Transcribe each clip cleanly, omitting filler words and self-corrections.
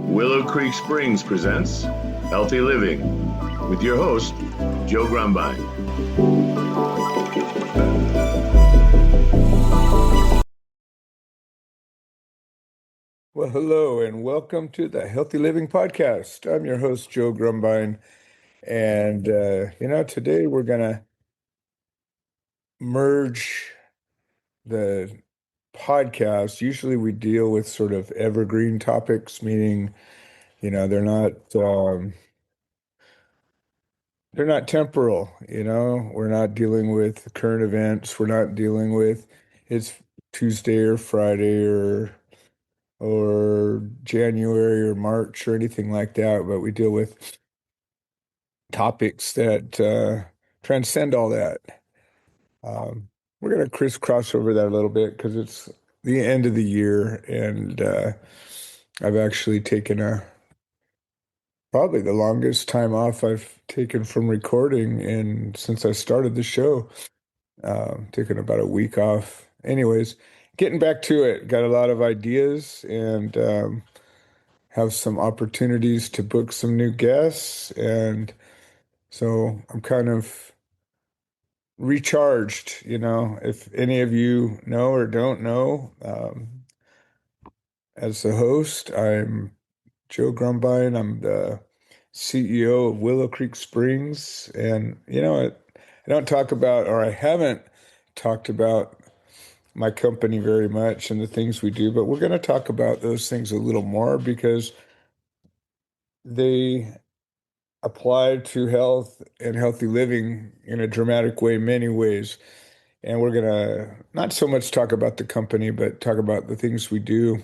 Willow Creek Springs presents Healthy Living with your host, Joe Grumbine. Well, hello and welcome to the Healthy Living Podcast. I'm your host, Joe Grumbine. And, today we're going to merge the podcast. Usually we deal with sort of evergreen topics, meaning, they're not temporal, we're not dealing with current events. We're not dealing with it's Tuesday or Friday or January or March or anything like that, but we deal with topics that transcend all that. We're going to crisscross over that a little bit because it's the end of the year, and I've actually taken probably the longest time off I've taken from recording and since I started the show. Taken about a week off. Anyways, getting back to it, got a lot of ideas and have some opportunities to book some new guests, and so I'm kind of recharged. If any of you know or don't know, as the host, I'm Joe Grumbine. I'm the CEO of Willow Creek Springs. And, I don't talk about, or I haven't talked about my company very much and the things we do, but we're going to talk about those things a little more because they apply to health and healthy living in a dramatic way, many ways. And we're going to not so much talk about the company, but talk about the things we do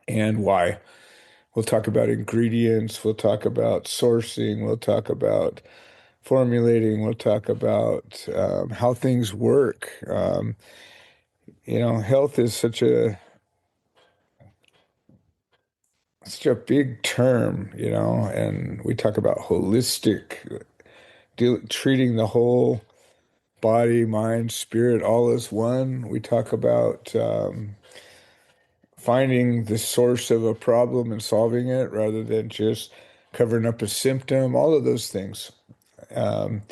and why. We'll talk about ingredients. We'll talk about sourcing. We'll talk about formulating. We'll talk about how things work. Health is such a big term, and we talk about holistic, treating the whole body, mind, spirit, all as one. We talk about finding the source of a problem and solving it rather than just covering up a symptom, all of those things. Um,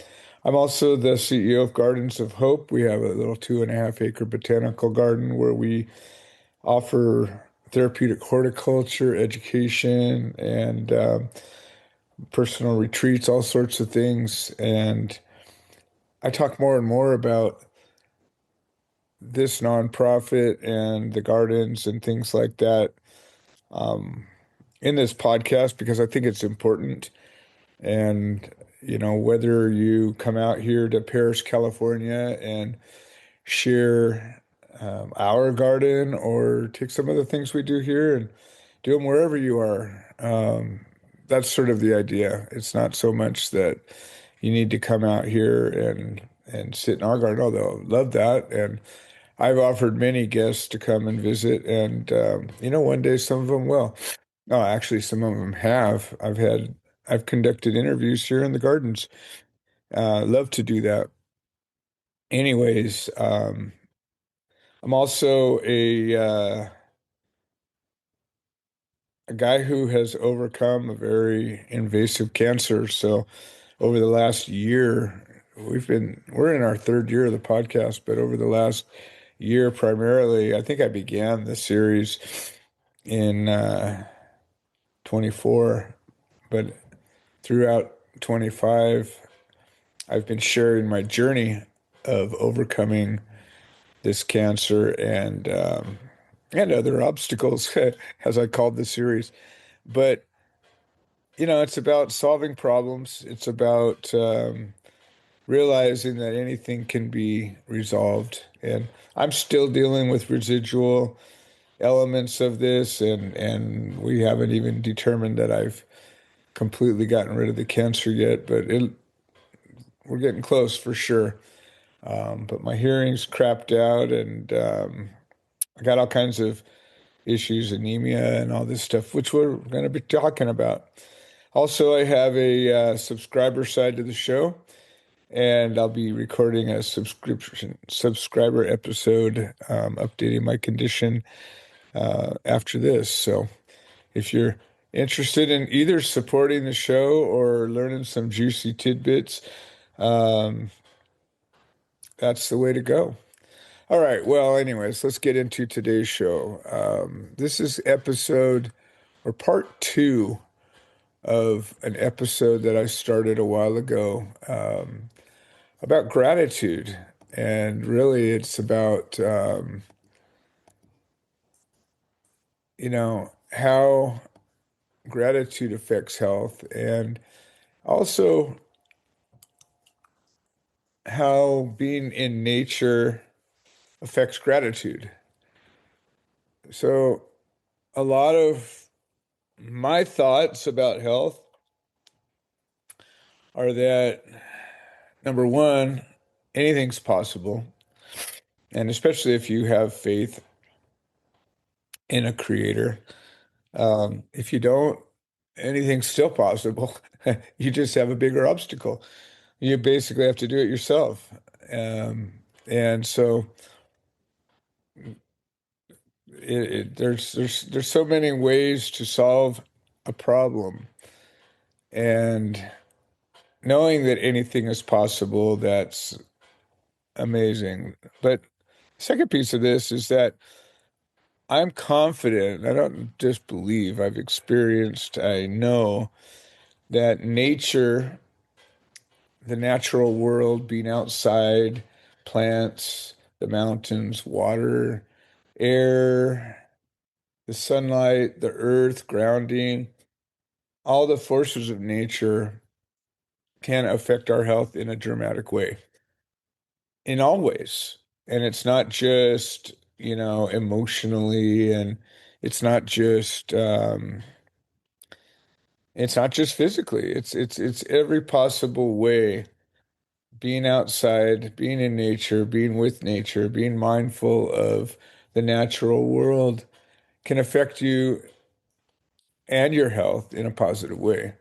I'm also the CEO of Gardens of Hope. We have a little 2.5 acre botanical garden where we offer therapeutic horticulture, education, and personal retreats, all sorts of things. And I talk more and more about this nonprofit and the gardens and things like that um, in this podcast because I think it's important. And, whether you come out here to Paris, California and share our garden or take some of the things we do here and do them wherever you are, that's sort of the idea. It's not so much that you need to come out here and sit in our garden, although I love that. And I've offered many guests to come and visit, and one day some of them will. No, actually, some of them have. I've conducted interviews here in the gardens. Love to do that. Anyways, I'm also a guy who has overcome a very invasive cancer. So over the last year, we're in our third year of the podcast, but over the last year primarily, I think I began the series in 24, but throughout 25, I've been sharing my journey of overcoming this cancer and other obstacles, as I called the series. But it's about solving problems. It's about realizing that anything can be resolved. And I'm still dealing with residual elements of this, and we haven't even determined that I've completely gotten rid of the cancer yet, but we're getting close for sure. But my hearing's crapped out, and I got all kinds of issues, anemia, and all this stuff, which we're going to be talking about. Also, I have a subscriber side to the show, and I'll be recording a subscriber episode, updating my condition after this. So If you're interested in either supporting the show or learning some juicy tidbits, um, that's the way to go. All right. Well, anyways, let's get into today's show. This is episode or part two of an episode that I started a while ago about gratitude. And really, it's about, how gratitude affects health and also how being in nature affects gratitude. So, a lot of my thoughts about health are that number one, anything's possible. And especially if you have faith in a creator. If you don't, anything's still possible. You just have a bigger obstacle. You basically have to do it yourself. Um, and so there's so many ways to solve a problem. And knowing that anything is possible, that's amazing. But second piece of this is that I'm confident, I don't just believe, I've experienced, I know that nature, the natural world, being outside, plants, the mountains, water, air, the sunlight, the earth, grounding, all the forces of nature can affect our health in a dramatic way, in all ways. And it's not just, emotionally, and it's not just physically. It's every possible way. Being outside, being in nature, being with nature, being mindful of the natural world can affect you and your health in a positive way.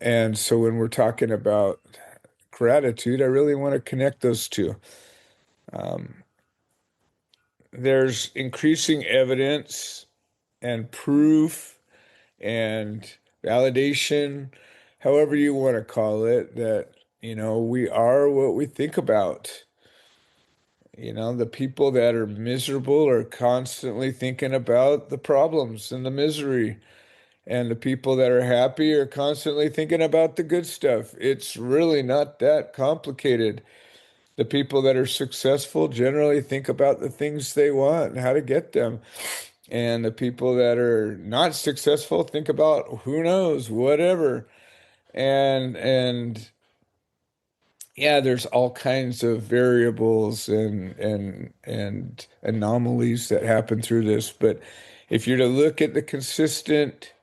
And so when we're talking about gratitude, I really want to connect those two. Um, there's increasing evidence and proof and validation, however you want to call it, that, we are what we think about. The people that are miserable are constantly thinking about the problems and the misery. And the people that are happy are constantly thinking about the good stuff. It's really not that complicated. The people that are successful generally think about the things they want and how to get them. And the people that are not successful think about who knows, whatever. And yeah, there's all kinds of variables and anomalies that happen through this. But if you're to look at the consistent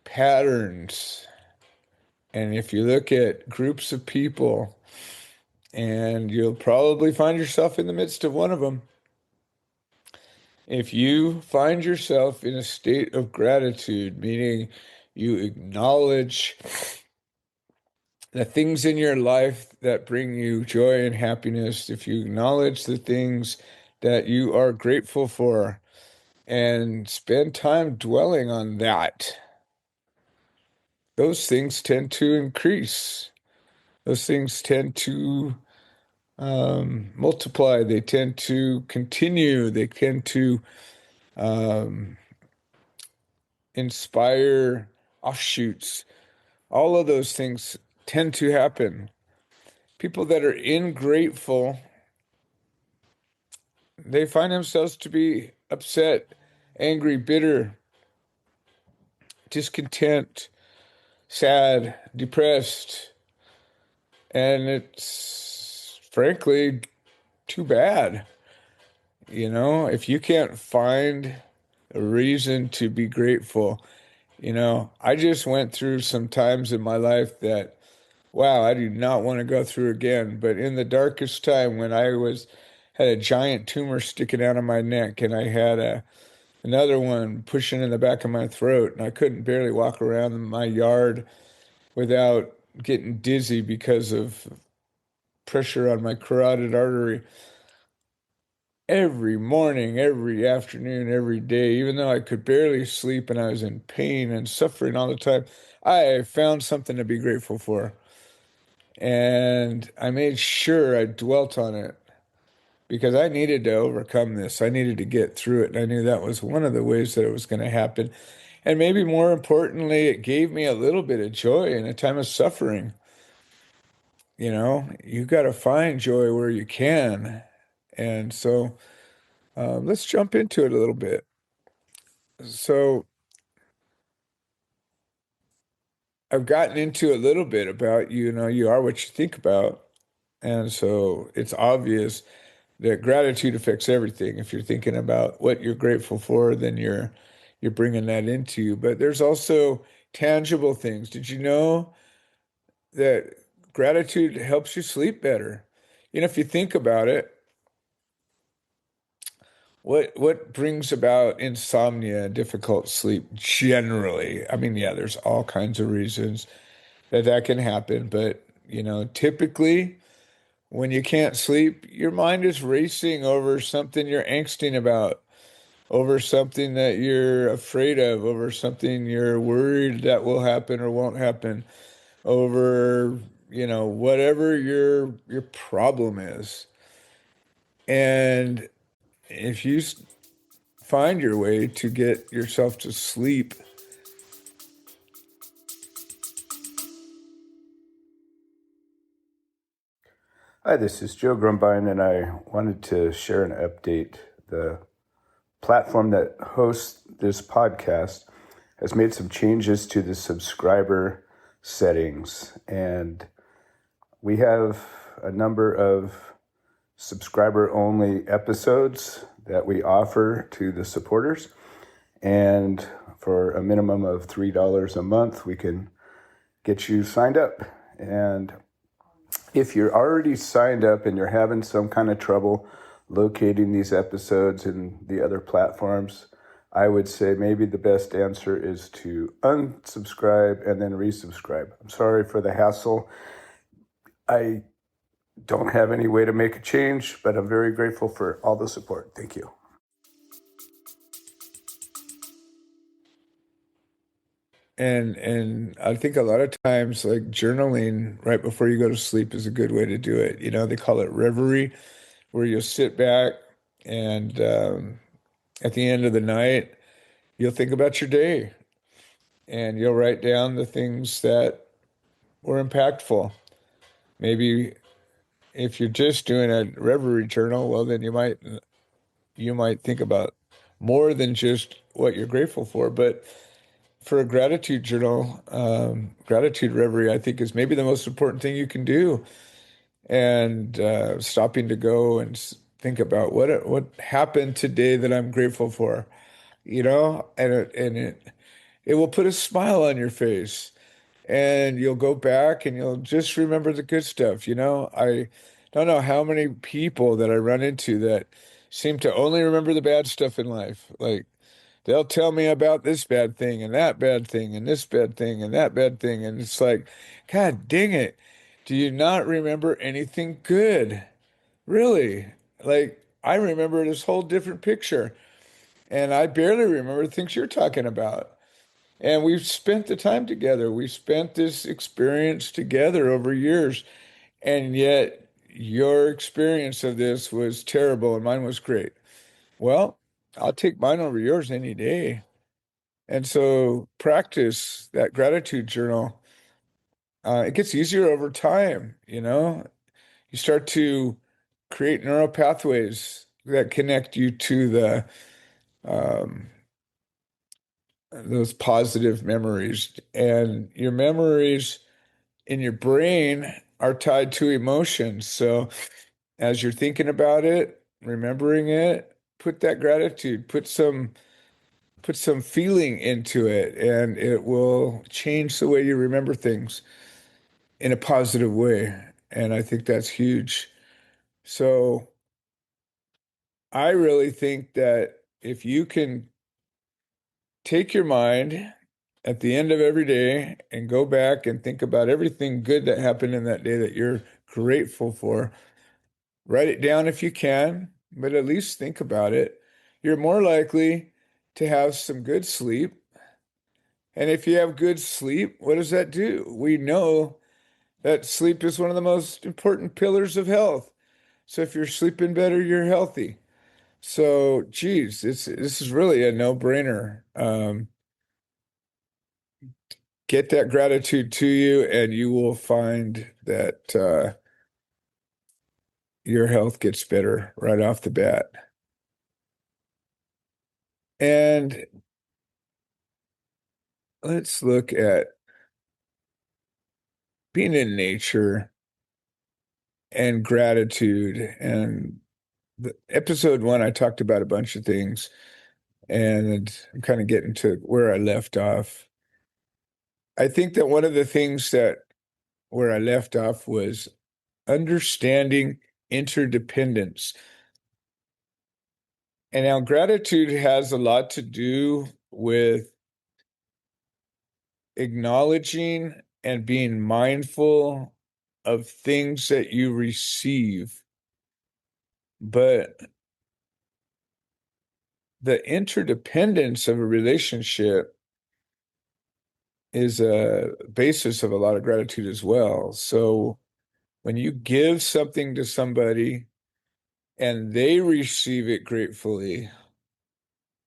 patterns, and if you look at groups of people, and you'll probably find yourself in the midst of one of them. If you find yourself in a state of gratitude, meaning you acknowledge the things in your life that bring you joy and happiness, if you acknowledge the things that you are grateful for and spend time dwelling on that, those things tend to increase. Those things tend to multiply. They tend to continue. They tend to um, inspire offshoots. All of those things tend to happen. People that are ingrateful, they find themselves to be upset, angry, bitter, discontent, sad, depressed, and it's frankly too bad. If you can't find a reason to be grateful, I just went through some times in my life that, wow, I do not want to go through again. But in the darkest time when had a giant tumor sticking out of my neck and I had another one pushing in the back of my throat and I couldn't barely walk around my yard without getting dizzy because of pressure on my carotid artery. every morning, every afternoon, every day, even though I could barely sleep and I was in pain and suffering all the time, I found something to be grateful for. And I made sure I dwelt on it because I needed to overcome this. I needed to get through it. And I knew that was one of the ways that it was going to happen. And maybe more importantly, it gave me a little bit of joy in a time of suffering. You know, you got to find joy where you can. And so let's jump into it a little bit. So I've gotten into a little bit about, you know, you are what you think about. And so it's obvious that gratitude affects everything. If you're thinking about what you're grateful for, then you're bringing that into you. But there's also tangible things. Did you know that gratitude helps you sleep better? You know, if you think about it, what brings about insomnia and difficult sleep generally? I mean, yeah, there's all kinds of reasons that can happen, but you know, typically when you can't sleep, your mind is racing over something you're angsting about, over something that you're afraid of, over something you're worried that will happen or won't happen, over, you know, whatever your problem is. And if you find your way to get yourself to sleep. Hi, this is Joe Grumbine, and I wanted to share an update. The platform that hosts this podcast has made some changes to the subscriber settings, and we have a number of subscriber-only episodes that we offer to the supporters, and for a minimum of $3 a month, we can get you signed up. And if you're already signed up and you're having some kind of trouble locating these episodes in the other platforms, I would say maybe the best answer is to unsubscribe and then resubscribe. I'm sorry for the hassle. I don't have any way to make a change, but I'm very grateful for all the support. Thank you. And I think a lot of times like journaling right before you go to sleep is a good way to do it. You know, they call it reverie, where you'll sit back and at the end of the night, you'll think about your day and you'll write down the things that were impactful. Maybe if you're just doing a reverie journal, well, then you might think about more than just what you're grateful for. But for a gratitude journal, gratitude reverie, I think is maybe the most important thing you can do. And stopping to go and think about what happened today that I'm grateful for, you know, and it will put a smile on your face, and you'll go back and you'll just remember the good stuff. You know, I don't know how many people that I run into that seem to only remember the bad stuff in life. Like they'll tell me about this bad thing and that bad thing and this bad thing and that bad thing. And it's like, God dang it. Do you not remember anything good? Really? Like, I remember this whole different picture, and I barely remember the things you're talking about. And we've spent the time together. We've spent this experience together over years. And yet, your experience of this was terrible and mine was great. Well, I'll take mine over yours any day. And so practice that gratitude journal. It gets easier over time, you know? You start to create neural pathways that connect you to the um, those positive memories. And your memories in your brain are tied to emotions. So as you're thinking about it, remembering it, put that gratitude, put some feeling into it, and it will change the way you remember things in a positive way. And I think that's huge. So I really think that if you can take your mind at the end of every day and go back and think about everything good that happened in that day that you're grateful for, write it down if you can. but at least think about it. You're more likely to have some good sleep. And if you have good sleep, what does that do? We know that sleep is one of the most important pillars of health. So if you're sleeping better, you're healthy. So, geez, this is really a no-brainer. Get that gratitude to you, and you will find that your health gets better right off the bat. And let's look at being in nature and gratitude. And episode 1, I talked about a bunch of things, and I'm kind of getting to where I left off. I think that one of the things that where I left off was understanding interdependence. And now gratitude has a lot to do with acknowledging and being mindful of things that you receive. But the interdependence of a relationship is a basis of a lot of gratitude as well. So when you give something to somebody and they receive it gratefully,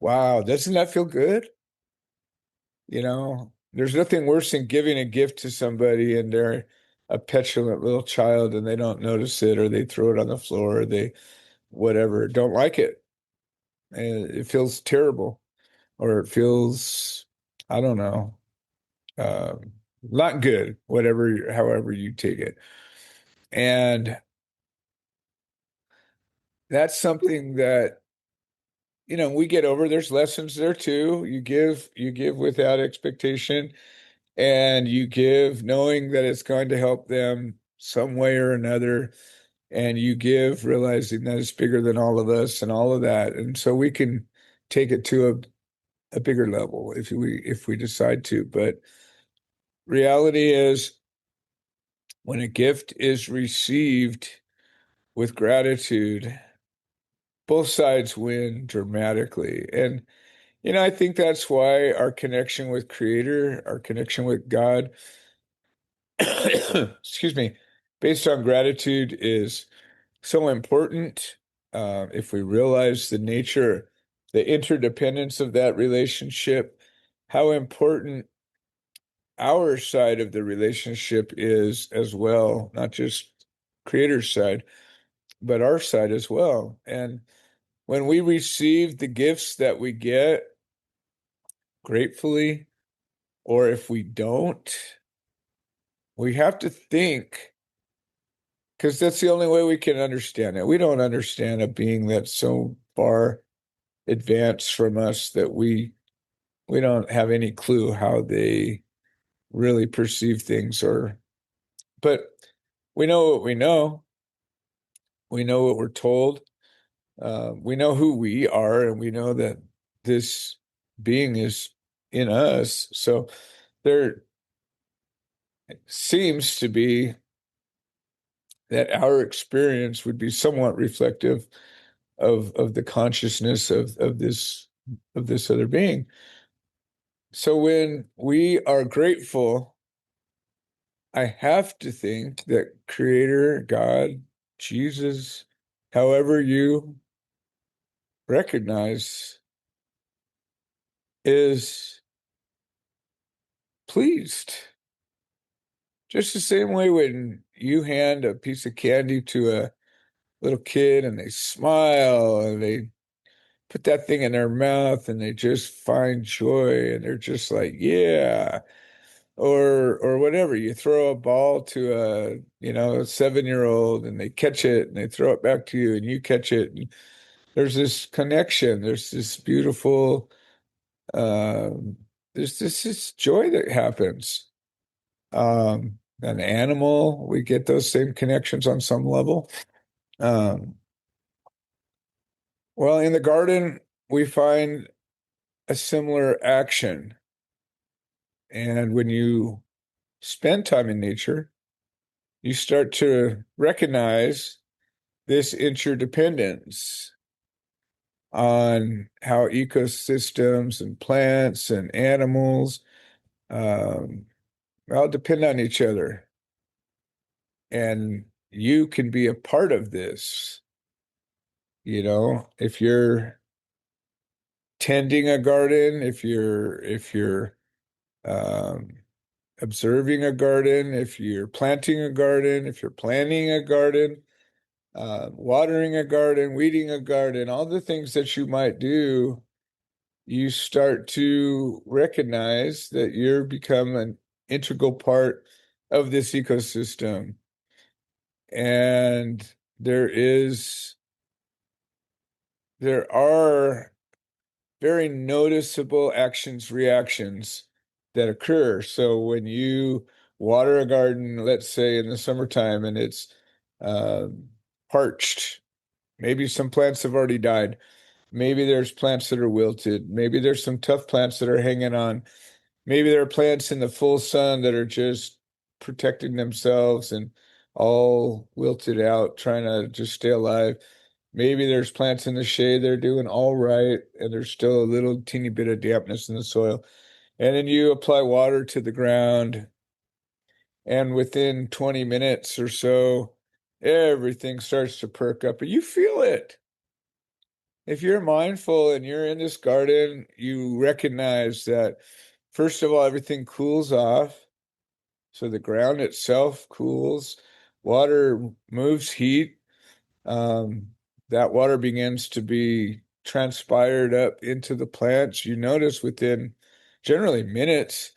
wow, doesn't that feel good? There's nothing worse than giving a gift to somebody and they're a petulant little child and they don't notice it, or they throw it on the floor, or they whatever, don't like it. And it feels terrible, or it feels, I don't know, not good, whatever, however you take it. And that's something that, we get over. There's lessons there too. You give without expectation, and you give knowing that it's going to help them some way or another. And you give realizing that it's bigger than all of us and all of that. And so we can take it to a bigger level if we decide to. But reality is, when a gift is received with gratitude, both sides win dramatically. And I think that's why our connection with Creator, our connection with God, excuse me, based on gratitude is so important. If we realize the nature, the interdependence of that relationship, how important our side of the relationship is as well, not just Creator's side, but our side as well. And when we receive the gifts that we get gratefully, or if we don't, we have to think, because that's the only way we can understand it. We don't understand a being that's so far advanced from us that we don't have any clue how they really perceive things. But we know what we know. We know what we're told. We know who we are, and we know that this being is in us. So there seems to be that our experience would be somewhat reflective of the consciousness of this other being. So when we are grateful, I have to think that Creator, God, Jesus, however you recognize, is pleased. Just the same way when you hand a piece of candy to a little kid and they smile and they put that thing in their mouth and they just find joy and they're just like, yeah. Or whatever. You throw a ball to a 7-year-old and they catch it and they throw it back to you and you catch it. And there's this connection. There's this beautiful, there's this joy that happens. An animal, we get those same connections on some level. Well, in the garden, we find a similar action. And when you spend time in nature, you start to recognize this interdependence. on how ecosystems and plants and animals all depend on each other. And you can be a part of this. If you're tending a garden, if you're um, observing a garden, if you're planting a garden, if you're planting a garden, watering a garden, weeding a garden, all the things that you might do, you start to recognize that you're become an integral part of this ecosystem. And there are very noticeable actions, reactions that occur. So when you water a garden, let's say in the summertime, and it's parched, maybe some plants have already died. Maybe there's plants that are wilted. Maybe there's some tough plants that are hanging on. Maybe there are plants in the full sun that are just protecting themselves and all wilted out, trying to just stay alive. Maybe there's plants in the shade that are doing all right, and there's still a little teeny bit of dampness in the soil. And then you apply water to the ground, and within 20 minutes or so, everything starts to perk up, and you feel it. If you're mindful and you're in this garden, you recognize that, first of all, everything cools off. So the ground itself cools, water moves heat. That water begins to be transpired up into the plants. You notice within generally minutes,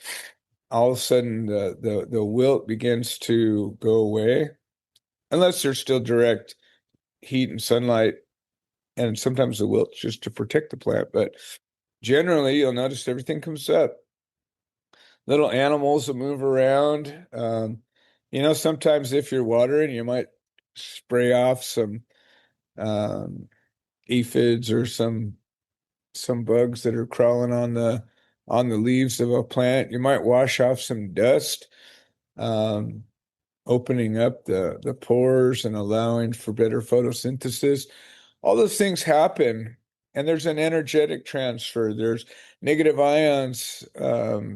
all of a sudden the wilt begins to go away, unless there's still direct heat and sunlight. And sometimes the wilt just to protect the plant. But generally, you'll notice everything comes up. Little animals that move around. Sometimes if you're watering, you might spray off some aphids or some bugs that are crawling on the leaves of a plant. You might wash off some dust, opening up the pores and allowing for better photosynthesis. All those things happen, and there's an energetic transfer. There's negative ions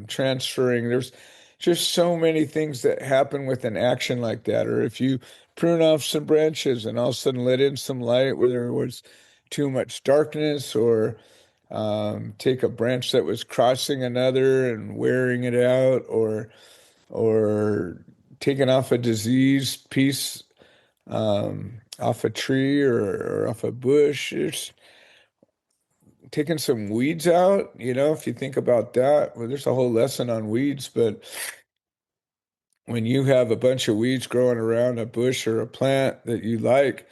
transferring. There's just so many things that happen with an action like that. Or if you prune off some branches and all of a sudden let in some light where there was too much darkness, or take a branch that was crossing another and wearing it out, or taking off a diseased piece off a tree or off a bush. It's taking some weeds out, if you think about that. Well, there's a whole lesson on weeds, but when you have a bunch of weeds growing around a bush or a plant that you like,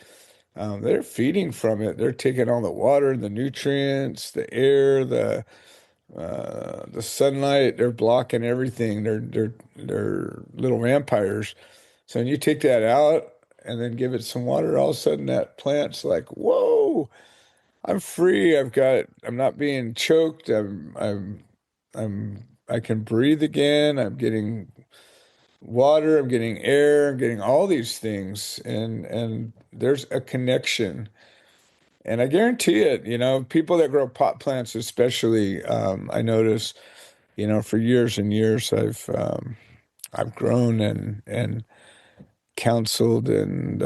they're feeding from it. They're taking all the water, the nutrients, the air, the sunlight. They're blocking everything. They're little vampires. So when you take that out and then give it some water, all of a sudden that plant's like, whoa, I'm free. I'm not being choked. I can breathe again. I'm getting water. I'm getting air. I'm getting all these things. And there's a connection. And I guarantee it, people that grow pot plants, especially, I notice, for years and years, I've grown and counseled and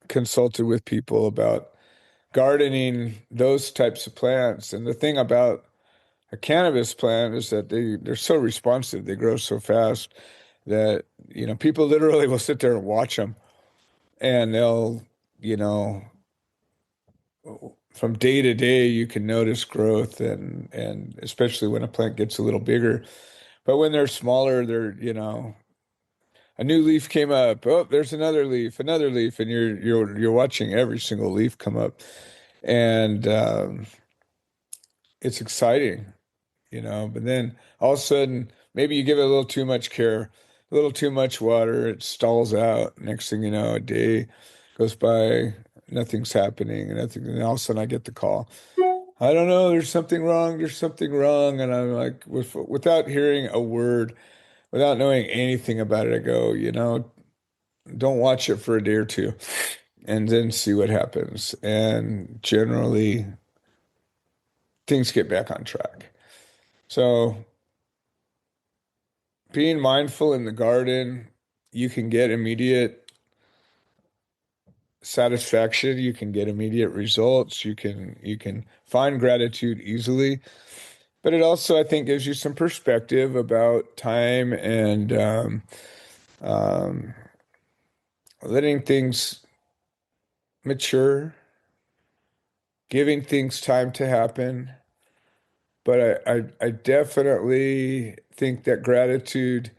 consulted with people about gardening those types of plants. And the thing about a cannabis plant is that they're so responsive. They grow so fast that, people literally will sit there and watch them, and they'll, you know, from day to day, you can notice growth, and especially when a plant gets a little bigger. But when they're smaller, a new leaf came up. Oh, there's another leaf, and you're watching every single leaf come up, and it's exciting, But then all of a sudden, maybe you give it a little too much care, a little too much water, it stalls out. Next thing you know, a day goes by, nothing's happening, and all of a sudden I get the call. I don't know, there's something wrong, and I'm like, without hearing a word, without knowing anything about it, I go, don't watch it for a day or two. and then see what happens. And generally, things get back on track. So being mindful in the garden, you can get immediate satisfaction, you can get immediate results, you can find gratitude easily. But it also, I think, gives you some perspective about time and um, letting things mature, giving things time to happen. But I definitely think that gratitude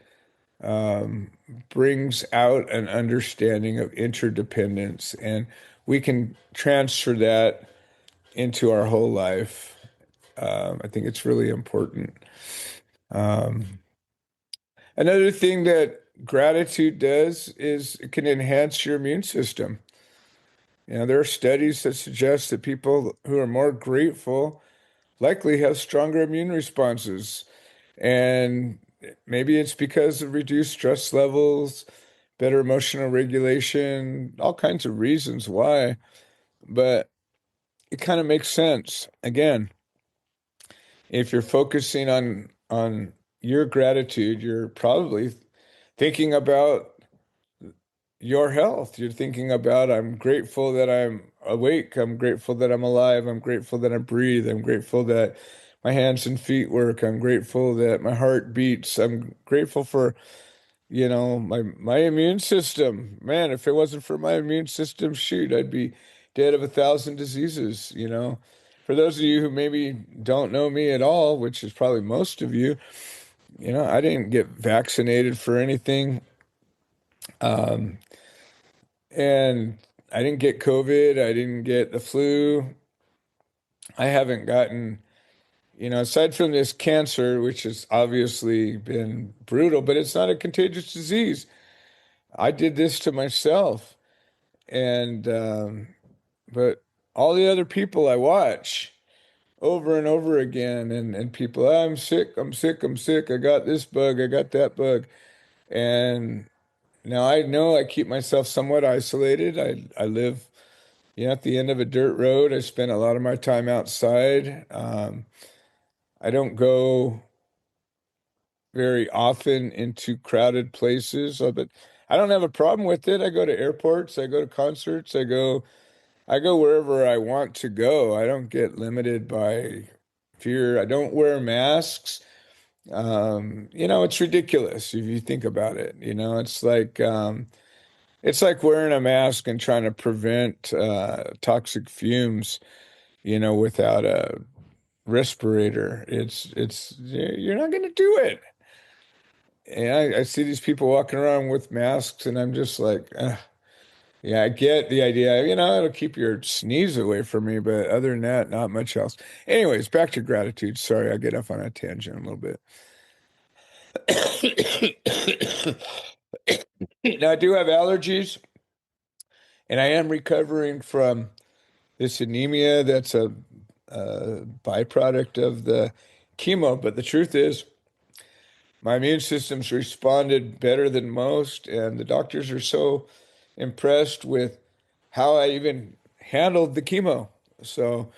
um, brings out an understanding of interdependence, and we can transfer that into our whole life. I think it's really important. Um, Another thing that gratitude does is it can enhance your immune system. There are studies that suggest that people who are more grateful likely have stronger immune responses. And maybe it's because of reduced stress levels, better emotional regulation, all kinds of reasons why. But it kind of makes sense. Again, if you're focusing on your gratitude, you're probably thinking about your health. You're thinking about, I'm grateful that I'm awake. I'm grateful that I'm alive. I'm grateful that I breathe. I'm grateful that my hands and feet work. I'm grateful that my heart beats. I'm grateful for, my immune system. Man, if it wasn't for my immune system, shoot, I'd be dead of 1,000 diseases. For those of you who maybe don't know me at all, which is probably most of you, I didn't get vaccinated for anything. Um, And I didn't get COVID. I didn't get the flu. I haven't gotten, aside from this cancer, which has obviously been brutal, but it's not a contagious disease. I did this to myself. And, but all the other people I watch over and over again, and people, "Oh, I'm sick, I'm sick, I'm sick. I got this bug, I got that bug." And now I know I keep myself somewhat isolated. I live at the end of a dirt road. I spend a lot of my time outside. I don't go very often into crowded places, but I don't have a problem with it. I go to airports, I go to concerts, I go wherever I want to go. I don't get limited by fear. I don't wear masks. It's ridiculous if you think about it. It's like wearing a mask and trying to prevent toxic fumes without a respirator. It's you're not going to do it. And I see these people walking around with masks, and I'm just like, ugh. Yeah, I get the idea. It'll keep your sneeze away from me, but other than that, not much else. Anyways, back to gratitude. Sorry, I get off on a tangent a little bit. Now, I do have allergies, and I am recovering from this anemia that's a byproduct of the chemo. But the truth is, my immune system's responded better than most, and the doctors are so impressed with how I even handled the chemo. So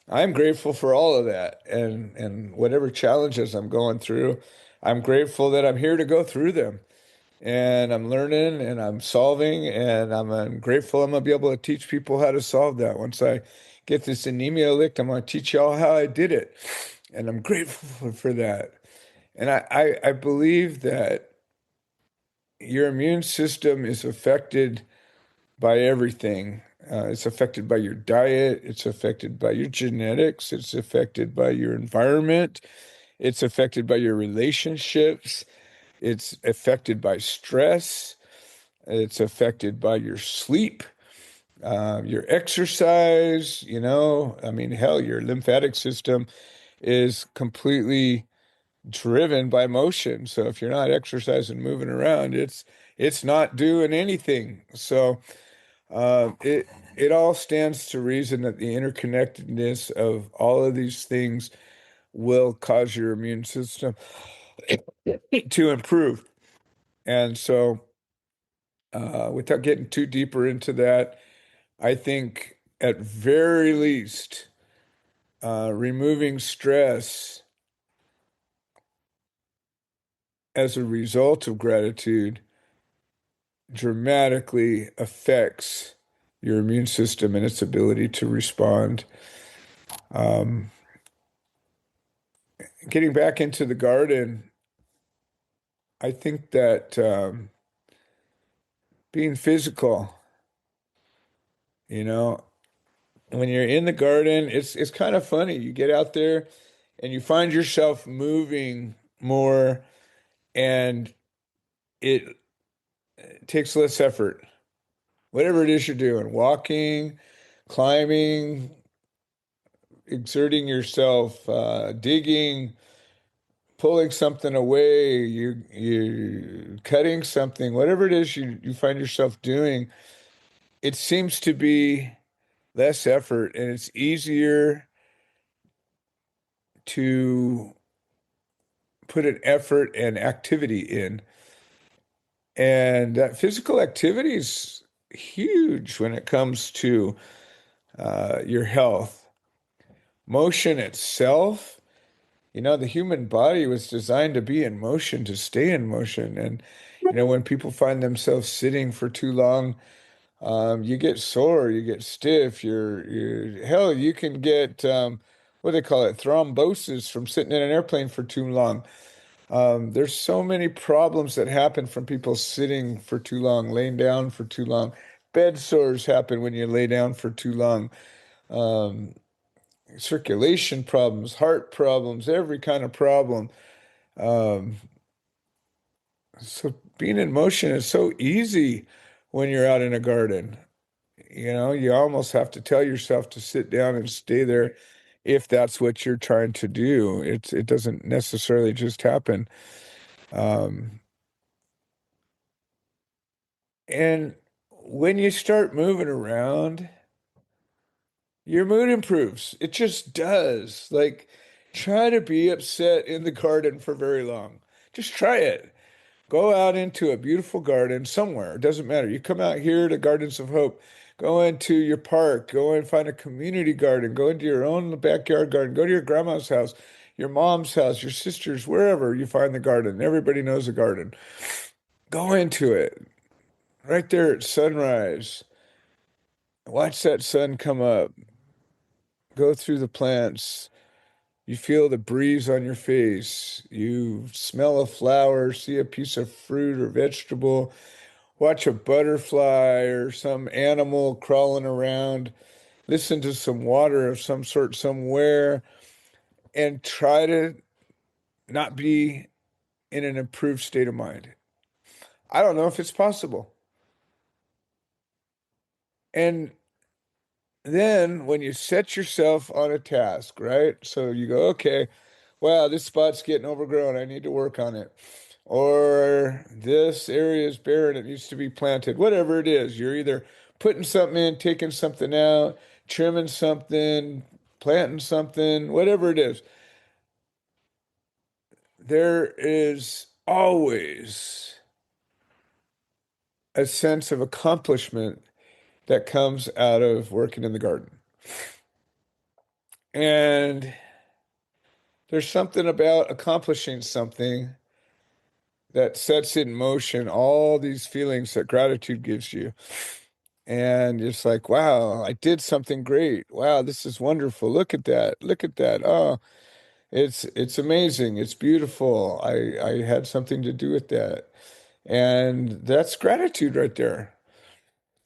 I'm grateful for all of that, and whatever challenges I'm going through, I'm grateful that I'm here to go through them. And I'm learning and I'm solving, and I'm grateful I'm gonna be able to teach people how to solve that. Once I get this anemia licked, I'm gonna teach y'all how I did it. And I'm grateful for that. And I believe that your immune system is affected by everything. It's affected by your diet, it's affected by your genetics, it's affected by your environment, it's affected by your relationships, it's affected by stress, it's affected by your sleep, your exercise. I mean, hell, your lymphatic system is completely driven by motion. So if you're not exercising, moving around, it's not doing anything. So it all stands to reason that the interconnectedness of all of these things will cause your immune system to improve. And so, without getting too deeper into that, I think at very least, removing stress as a result of gratitude dramatically affects your immune system and its ability to respond. Um, Getting back into the garden, I think that being physical, you know, when you're in the garden, it's kind of funny. You get out there and you find yourself moving more, and it takes less effort. Whatever it is you're doing, walking, climbing, exerting yourself, digging, pulling something away, you cutting something, whatever it is you find yourself doing, it seems to be less effort and it's easier to put an effort and activity in. And that physical activity is huge when it comes to your health. Motion itself, the human body was designed to be in motion, to stay in motion. And, when people find themselves sitting for too long, you get sore, you get stiff, hell, you can get, what do they call it, thrombosis from sitting in an airplane for too long. There's so many problems that happen from people sitting for too long, laying down for too long. Bed sores happen when you lay down for too long. Um, Circulation problems, heart problems, every kind of problem. Um, so being in motion is so easy when you're out in a garden. You almost have to tell yourself to sit down and stay there if that's what you're trying to do. It doesn't necessarily just happen. Um, and when you start moving around, your mood improves. It just does. Like, try to be upset in the garden for very long. Just try it. Go out into a beautiful garden somewhere. It doesn't matter. You come out here to Gardens of Hope. Go into your park. Go and find a community garden. Go into your own backyard garden. Go to your grandma's house, your mom's house, your sister's, wherever you find the garden. Everybody knows a garden. Go into it right there at sunrise. Watch that sun come up. Go through the plants. You feel the breeze on your face. You smell a flower, see a piece of fruit or vegetable. Watch a butterfly or some animal crawling around, listen to some water of some sort somewhere, and try to not be in an improved state of mind. I don't know if it's possible. And then when you set yourself on a task, right? So you go, okay, wow, this spot's getting overgrown. I need to work on it. Or this area is barren. It needs to be planted. Whatever it is, you're either putting something in, taking something out, trimming something, planting something, whatever it is. There is always a sense of accomplishment that comes out of working in the garden. And there's something about accomplishing something that sets in motion all these feelings that gratitude gives you. And it's like, wow, I did something great. Wow, this is wonderful. Look at that. Look at that. Oh, it's amazing. It's beautiful. I had something to do with that. And that's gratitude right there.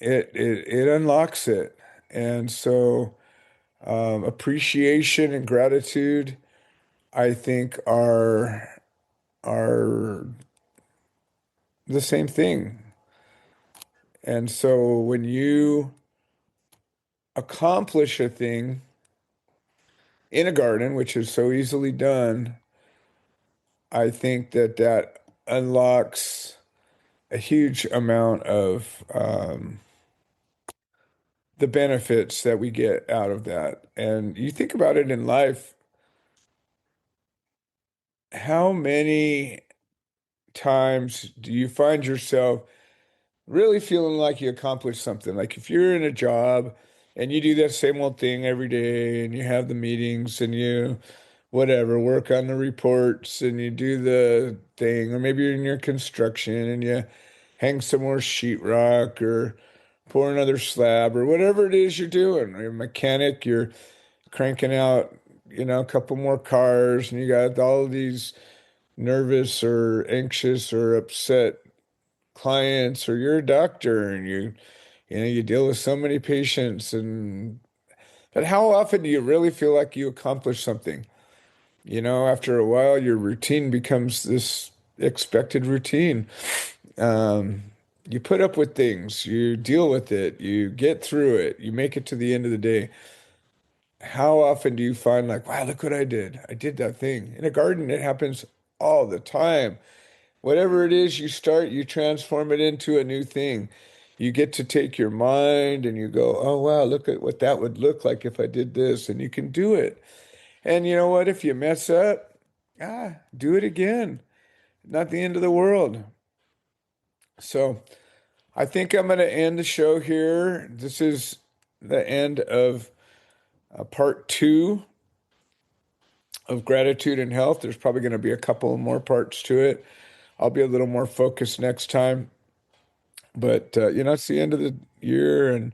It unlocks it. And so appreciation and gratitude, I think, are the same thing. And so when you accomplish a thing in a garden, which is so easily done, I think that unlocks a huge amount of the benefits that we get out of that. And you think about it in life, how many times do you find yourself really feeling like you accomplished something. Like if you're in a job and you do that same old thing every day and you have the meetings and you whatever, work on the reports and you do the thing, or maybe you're in your construction and you hang some more sheetrock or pour another slab or whatever it is you're doing. You're a mechanic, you're cranking out, a couple more cars and you got all these nervous or anxious or upset clients, or you're a doctor and you deal with so many patients. And but how often do you really feel like you accomplish something? After a while your routine becomes this expected routine. um, you put up with things, you deal with it, you get through it, you make it to the end of the day. How often do you find like, wow, look what I did that thing in a garden? It happens all the time. Whatever it is you start, you transform it into a new thing. You get to take your mind and you go, oh, wow, look at what that would look like if I did this. And you can do it. And you know what? If you mess up, do it again. Not the end of the world. So I think I'm going to end the show here. This is the end of part 2 of gratitude and health. There's probably going to be a couple more parts to it. I'll be a little more focused next time. But, it's the end of the year, and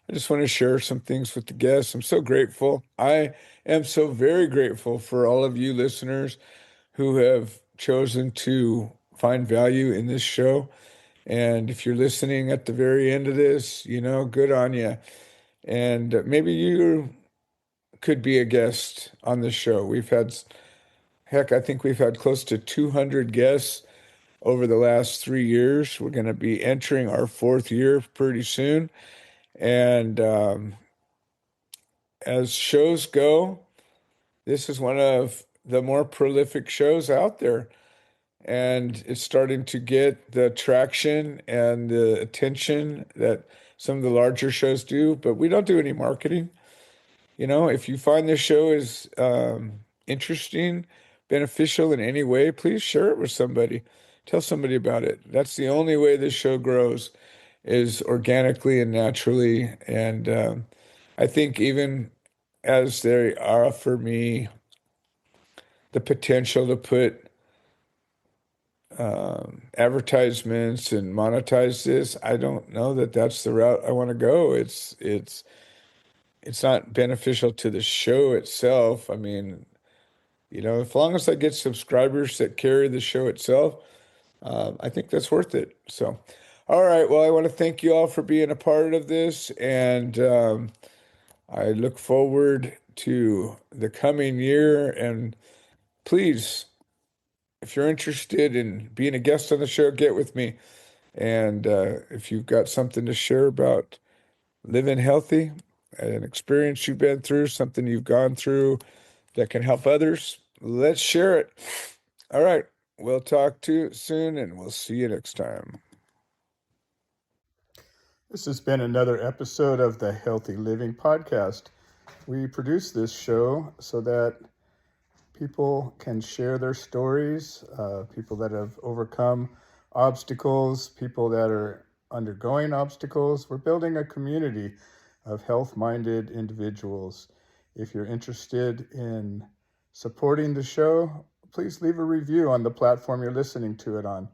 I just want to share some things with the guests. I'm so grateful. I am so very grateful for all of you listeners who have chosen to find value in this show. And if you're listening at the very end of this, good on you. And maybe you could be a guest on this show. I think we've had close to 200 guests over the last 3 years. We're going to be entering our 4th year pretty soon. And as shows go, this is one of the more prolific shows out there. And it's starting to get the traction and the attention that some of the larger shows do. But we don't do any marketing. If you find this show is interesting, beneficial in any way, please share it with somebody. Tell somebody about it. That's the only way this show grows, is organically and naturally. And I think even as they offer me the potential to put advertisements and monetize this, I don't know that that's the route I want to go. It's not beneficial to the show itself. I mean, as long as I get subscribers that carry the show itself, I think that's worth it. So, all right. Well, I want to thank you all for being a part of this, and I look forward to the coming year. And please, if you're interested in being a guest on the show, get with me. And if you've got something to share about living healthy, an experience you've been through, something you've gone through that can help others, let's share it. All right. We'll talk to you soon, and we'll see you next time. This has been another episode of the Healthy Living Podcast. We produce this show so that people can share their stories, people that have overcome obstacles, people that are undergoing obstacles. We're building a community of health-minded individuals. If you're interested in supporting the show, please leave a review on the platform you're listening to it on.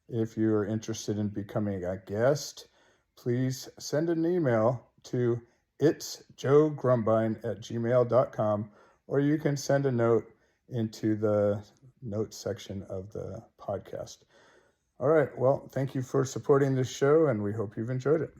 If you're interested in becoming a guest, please send an email to itsjoegrumbine@gmail.com, or you can send a note into the notes section of the podcast. All right. Well, thank you for supporting this show, and we hope you've enjoyed it.